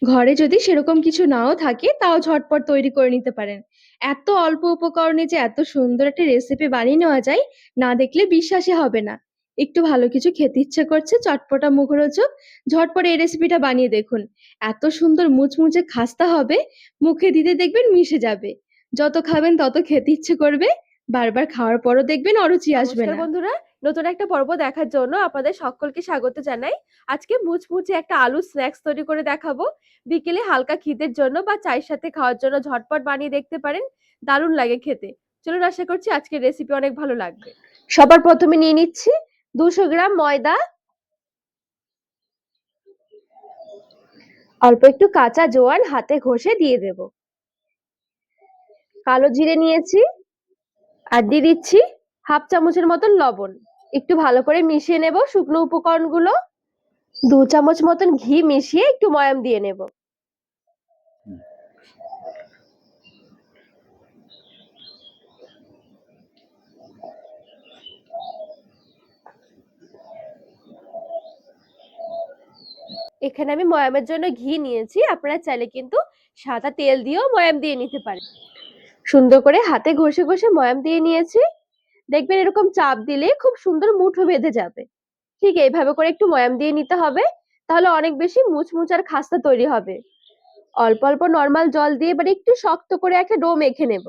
ঘরে যদি সেরকম কিছু নাও থাকে তাও ঝটপট তৈরি করে নিতে পারেন। এত অল্প উপকরণে যে এত সুন্দর একটা রেসিপি বানিয়ে নেওয়া যায়, না দেখলে বিশ্বাসই হবে না। একটু ভালো কিছু খেতে ইচ্ছে করছে, চটপটা মুখরোচক, ঝটপট এই রেসিপিটা বানিয়ে দেখুন। এত সুন্দর মুচমুচে খাস্তা হবে, মুখে দিতে দেখবেন মিশে যাবে। যত খাবেন তত খেতে ইচ্ছে করবে, বারবার খাওয়ার পরও দেখবেন অরুচি আসবে নমস্কার না। বন্ধুরা, নতুন একটা পর্ব দেখার জন্য আপনাদের সকলকে স্বাগত জানাই। আজকে মুচমুচে একটা আলু স্ন্যাক্স তৈরি করে দেখাবো। বিকেলে হালকা খিদের জন্য বা চায়ের সাথে খাওয়ার জন্য ঝটপট বানিয়ে দেখতে পারেন। দারুণ লাগে খেতে। চলুন, আশা করছি আজকের রেসিপি অনেক ভালো লাগবে। সবার প্রথমে নিয়ে নিচ্ছি 200 গ্রাম ময়দা, অল্প একটু কাঁচা জোয়ান হাতে ঘষে দিয়ে দেব। কালো জিরে নিয়েছি, আর দিয়ে দিচ্ছি হাফ চামচের মতন লবণ। একটু ভালো করে মিশিয়ে নেব শুকনো উপকরণগুলো। 2 চামচ মতন ঘি মিশিয়ে একটু ময়াম দিয়ে নেব। এখানে আমি ময়ামের জন্য ঘি নিয়েছি, আপনারা চাইলে কিন্তু সাদা তেল দিয়েও ময়াম দিয়ে নিতে পারেন। সুন্দর করে হাতে ঘষে ঘষে ময়াম দিয়ে নিয়েছি। দেখবেন এরকম চাপ দিলে খুব সুন্দর মুঠো বেঁধে যাবে। ঠিক এইভাবে করে একটু ময়াম দিয়ে নিতে হবে, তাহলে অনেক বেশি মুচমুচ আর খাস্তা তৈরি হবে। অল্প অল্প নরমাল জল দিয়ে এবার একটু শক্ত করে একটা ডো মেখে নেব।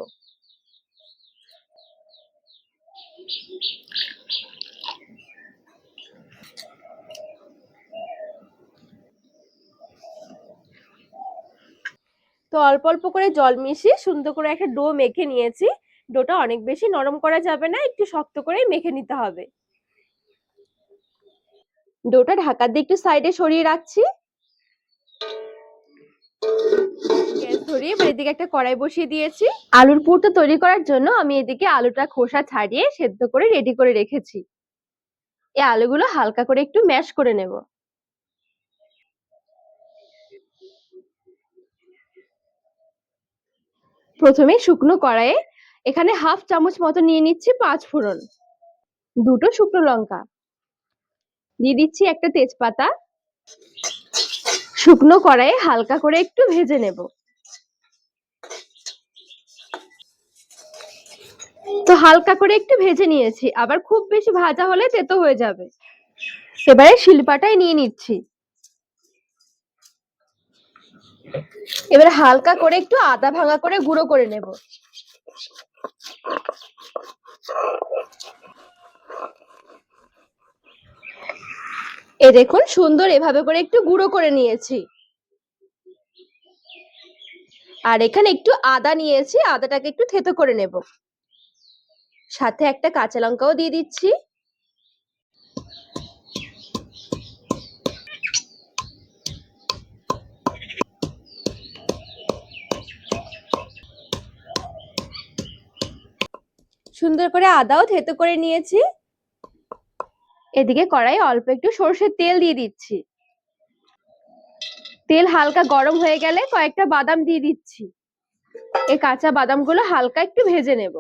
তো অল্প অল্প করে জল মিশিয়ে সুন্দর করে একটা ডো মেখে নিয়েছি। ডোটা অনেক বেশি নরম করা যাবে না, একটু শক্ত করে মেখে নিতে হবে। ডোটা ঢাকা দিয়ে একটু সাইডে সরিয়ে রাখছি। গ্যাস ধরিয়ে এবার এদিকে একটা কড়াই বসিয়ে দিয়েছি। আলুর পুরটা তৈরি করার জন্য আমি এদিকে আলুটা খোসা ছাড়িয়ে সেদ্ধ করে রেডি করে রেখেছি। এই আলুগুলো হালকা করে একটু ম্যাশ করে নেব। প্রথমে শুকনো কড়াইয়ে এখানে হাফ চামচ মতো নিয়ে নিচ্ছি 5 ফোড়ন, 2টো শুকনো লঙ্কা, দিয়ে দিচ্ছি একটা তেজপাতা। শুকনো কড়াইয়ে হালকা করে একটু ভেজে নেব। তো হালকা করে একটু ভেজে নিয়েছি, আবার খুব বেশি ভাজা হলে তেতো হয়ে যাবে। এবারে শিলপাটায় নিয়ে নিচ্ছি। এবারে হালকা করে একটু আদা ভাঙা করে গুঁড়ো করে নেব। দেখুন সুন্দর এভাবে করে একটু গুঁড়ো করে নিয়েছি। আর এখানে একটু আদা নিয়েছি, আদাটাকে একটু থেতো করে নেব। সাথে একটা কাঁচা লঙ্কাও দিয়ে দিচ্ছি। সুন্দর করে আদাও থেতো করে নিয়েছি। এদিকে কড়াইয়ে অল্প একটু সরষের তেল দিয়ে দিচ্ছি। তেল হালকা গরম হয়ে গেলে কয়েকটা বাদাম দিয়ে দিচ্ছি। এই কাঁচা বাদামগুলো হালকা একটু ভেজে নেব।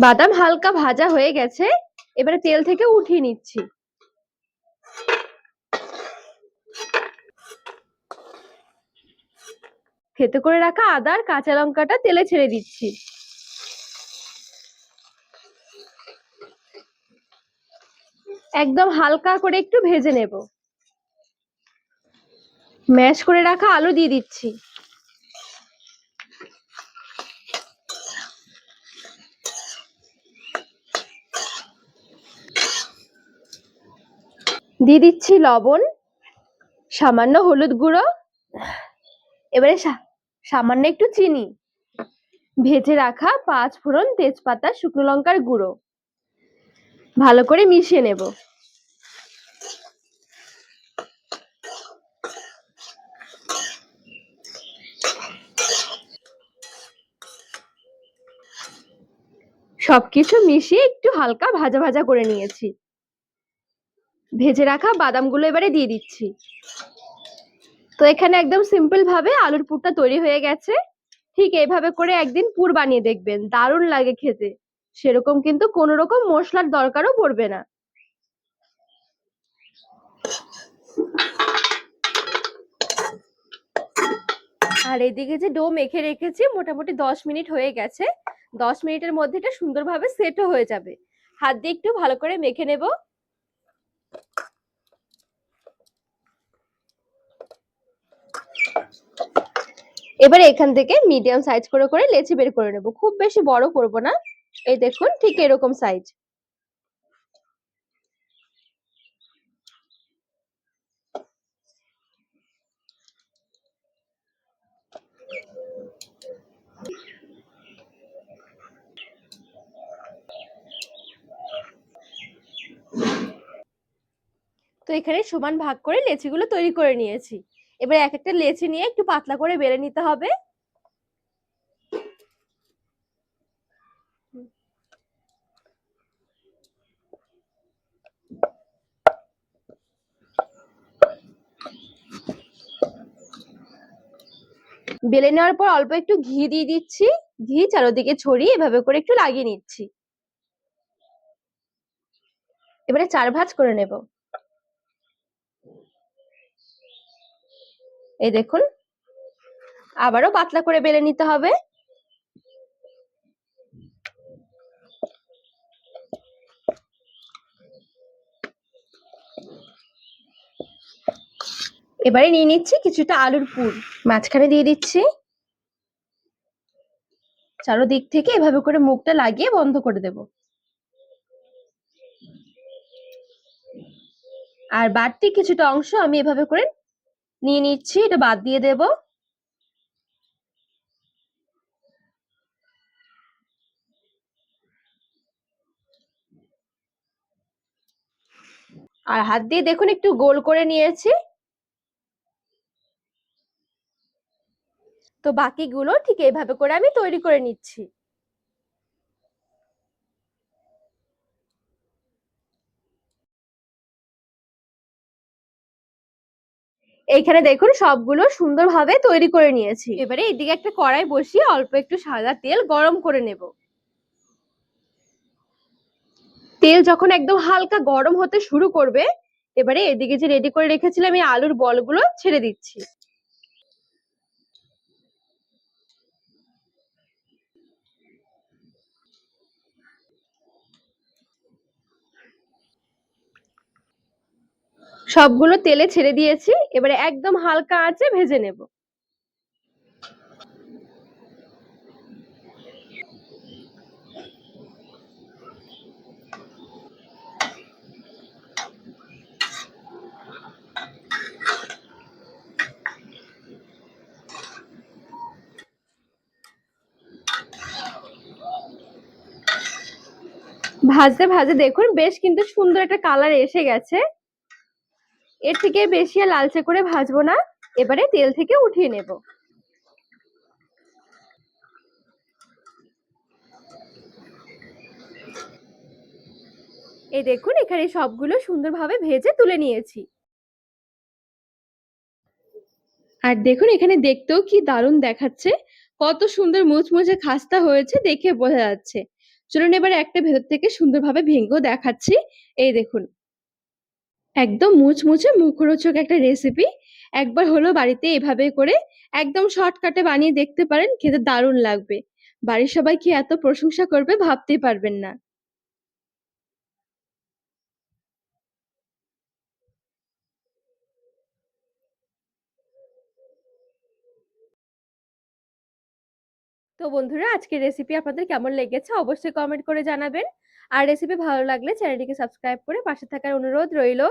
বাদাম হালকা ভাজা হয়ে গেছে, এবারে তেল থেকে উঠিয়ে নিচ্ছি। থেতো করে রাখা আদা আর কাঁচা লঙ্কাটা তেলে ছেড়ে দিচ্ছি। একদম হালকা করে একটু ভেজে নেব। ম্যাশ করে রাখা আলু দিয়ে দিচ্ছি। দিয়ে দিচ্ছি লবণ, সামান্য হলুদ গুঁড়ো, এবারে সামান্য একটু চিনি, ভেজে রাখা 5 ফোড়ন, তেজপাতা, শুকনো লঙ্কার গুঁড়ো ভালো করে মিশিয়ে নেব। সবকিছু মিশিয়ে একটু হালকা ভাজা ভাজা করে নিয়েছি। ভেজে রাখা বাদামগুলো এবারে দিয়ে দিচ্ছি। তো এখানে একদম সিম্পল ভাবে আলুর পুরটা তৈরি হয়ে গেছে। ঠিক এইভাবে করে একদিন পুর বানিয়ে দেখবেন, দারুণ লাগে খেতে। সেরকম কিন্তু কোনো রকম মশলার দরকারও পড়বে না। আর এদিকে যে ডো মেখে রেখেছি মোটামুটি 10 মিনিট হয়ে গেছে। 10 মিনিটের মধ্যে এটা সুন্দরভাবে সেটও হয়ে যাবে। হাত দিয়ে একটু ভালো করে মেখে নেব। এবারে এখান থেকে মিডিয়াম সাইজ করে করে লেচি বের করে নেব। খুব বেশি বড় করব না। এই দেখুন ঠিক এরকম সাইজ। তো এখানে সমান ভাগ করে লেচিগুলো তৈরি করে নিয়েছি। এবার এক একটা লেচি নিয়ে একটু পাতলা করে বেলে নিতে হবে। বেলে নেওয়ার পর অল্প একটু ঘি দিয়ে দিচ্ছি। ঘি চারদিকে ছড়িয়ে এভাবে করে একটু লাগিয়ে নিচ্ছি। এবারে 4 ভাঁজ করে নেব। এই দেখুন আবারও পাতলা করে বেলে নিতে হবে। এবারে নিয়ে নিচ্ছি কিছুটা আলুর পুর, মাঝখানে দিয়ে দিচ্ছি। চারদিক থেকে এভাবে করে মুখটা লাগিয়ে বন্ধ করে দেব। আর বাড়তি কিছুটা অংশ আমি এভাবে করে নিয়ে নিচ্ছি, এটা বাদ দিয়ে দেব। আর হাত দিয়ে দেখুন একটু গোল করে নিয়েছি। তো বাকিগুলো ঠিক এইভাবে করে আমি তৈরি করে নিচ্ছি। এইখানে দেখুন সবগুলো সুন্দরভাবে তৈরি করে নিয়েছি। এবারে এদিকে একটা কড়াই বসিয়ে অল্প একটু সাদা তেল গরম করে নেব। তেল যখন একদম হালকা গরম হতে শুরু করবে, এবারে এদিকে যে রেডি করে রেখেছিলাম এই আলুর বলগুলো ছেড়ে দিচ্ছি। সবগুলো তেলে ছেড়ে দিয়েছি। এবারে একদম হালকা আঁচে ভেজে নেব। ভাজতে ভাজতে দেখুন বেশ কিন্তু সুন্দর একটা কালার এসে গেছে। এর থেকে বেশি আর লালচে করে ভাজবো না। এবারে তেল থেকে উঠিয়ে নেব। এই দেখুন এখানে সবগুলো সুন্দরভাবে ভেজে তুলে নিয়েছি। আর দেখুন এখানে দেখতেও কি দারুণ দেখাচ্ছে, কত সুন্দর মুচমুচে খাস্তা হয়েছে দেখে বোঝা যাচ্ছে। চলুন এবারে একটা ভেতর থেকে সুন্দরভাবে ভেঙেও দেখাচ্ছি। এই দেখুন একদম মুচমুচে মুখরোচক একটা রেসিপি। একবার হলো বাড়িতে এভাবে করে একদম শর্টকাটে বানিয়ে দেখতে পারেন, খেতে দারুণ লাগবে। বাড়ির সবাই কি এত প্রশংসা করবে ভাবতেই পারবেন না। তো বন্ধুরা আজকের রেসিপি আপনাদের কেমন লেগেছে অবশ্যই কমেন্ট করে জানাবেন। আর রেসিপি ভালো লাগলে চ্যানেলটিকে সাবস্ক্রাইব করে পাশে থাকার অনুরোধ রইল।